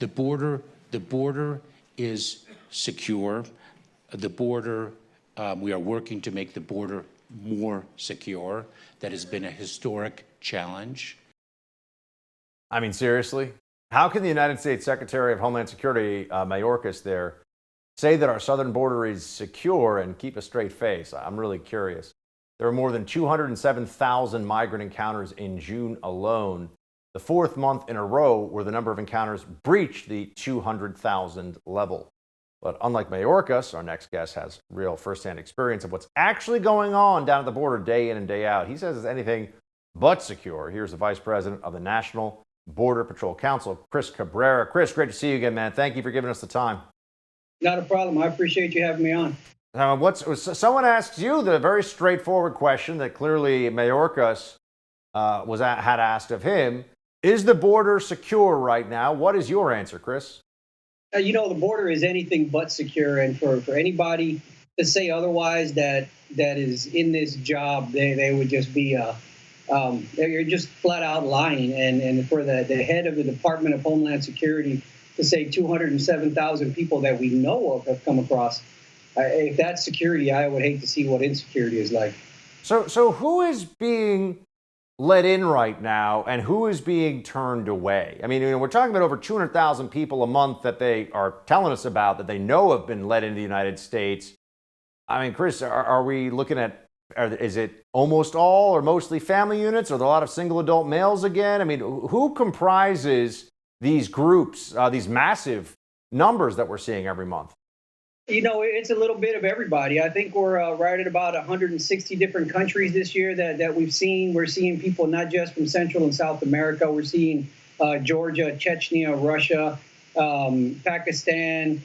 The border is secure. The border, we are working to make the border more secure. That has been a historic challenge. I mean, seriously? How can the United States Secretary of Homeland Security, Mayorkas there, say that our southern border is secure and keep a straight face? I'm really curious. There were more than 207,000 migrant encounters in June alone, the fourth month in a row where the number of encounters breached the 200,000 level. But unlike Mayorkas, our next guest has real firsthand experience of what's actually going on down at the border day in and day out. He says it's anything but secure. Here's the Vice President of the National Border Patrol Council, Chris Cabrera. Chris, great to see you again, man. Thank you for giving us the time. Not a problem. I appreciate you having me on. Someone asks you the very straightforward question that clearly Mayorkas had asked of him. Is the border secure right now? What is your answer, Chris? The border is anything but secure. And for anybody to say otherwise that is in this job, they would just be you're just flat out lying. And for the head of the Department of Homeland Security to say 207,000 people that we know of have come across, if that's security, I would hate to see what insecurity is like. So who is being let in right now and who is being turned away? I mean, we're talking about over 200,000 people a month that they are telling us about that they know have been let into the United States. I mean, Chris, are we looking at, is it almost all or mostly family units? Are there a lot of single adult males again? I mean, who comprises these groups, these massive numbers that we're seeing every month? It's a little bit of everybody. I think we're right at about 160 different countries this year that we've seen. We're seeing people not just from Central and South America. We're seeing Georgia, Chechnya, Russia, Pakistan,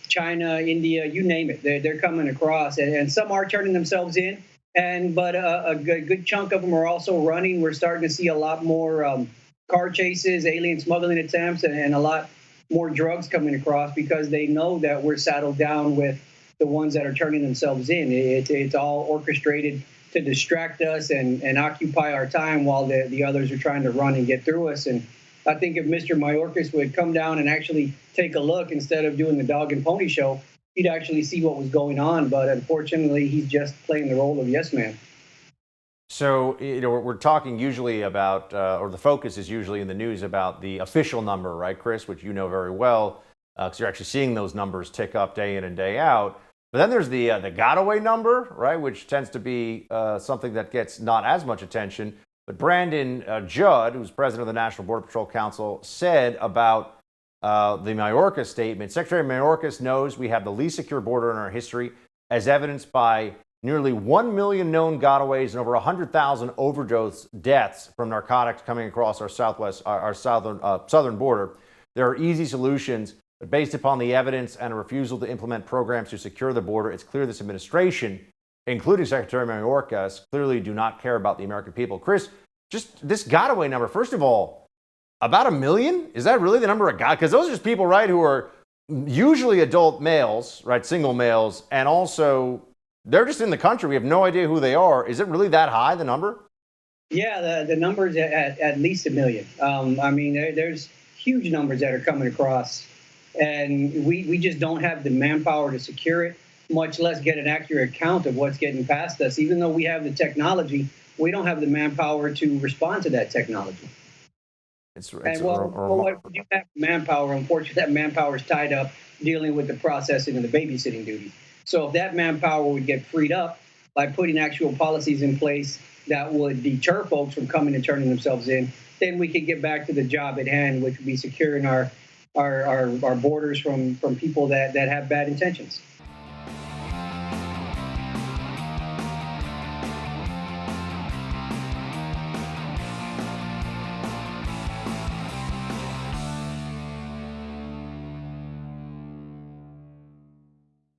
China, India, you name it. They're coming across, and some are turning themselves in. But a good chunk of them are also running. We're starting to see a lot more car chases, alien smuggling attempts, and a lot more drugs coming across because they know that we're saddled down with the ones that are turning themselves in. It's all orchestrated to distract us and occupy our time while the others are trying to run and get through us. And I think if Mr. Mayorkas would come down and actually take a look instead of doing the dog and pony show, he'd actually see what was going on. But unfortunately, he's just playing the role of yes man. So, we're talking usually about, or the focus is usually in the news about the official number, right, Chris, which you know very well, because you're actually seeing those numbers tick up day in and day out. But then there's the got-away number, right, which tends to be something that gets not as much attention. But Brandon Judd, who's president of the National Border Patrol Council, said about the Mayorkas statement, Secretary Mayorkas knows we have the least secure border in our history, as evidenced by nearly 1 million known gotaways and over 100,000 overdose deaths from narcotics coming across our southern border. There are easy solutions, but based upon the evidence and a refusal to implement programs to secure the border, it's clear this administration, including Secretary Mayorkas, clearly do not care about the American people. Chris, just this gotaway number, first of all, about 1 million? Is that really the number of because those are just people, right, who are usually adult males, right, single males, and also they're just in the country. We have no idea who they are. Is it really that high, the number? Yeah, the numbers at least 1 million. I mean, there's huge numbers that are coming across, and we just don't have the manpower to secure it, much less get an accurate count of what's getting past us. Even though we have the technology, we don't have the manpower to respond to that technology. What you have manpower, unfortunately, that manpower is tied up dealing with the processing and the babysitting duties. So if that manpower would get freed up by putting actual policies in place that would deter folks from coming and turning themselves in, then we could get back to the job at hand, which would be securing our borders from people that have bad intentions.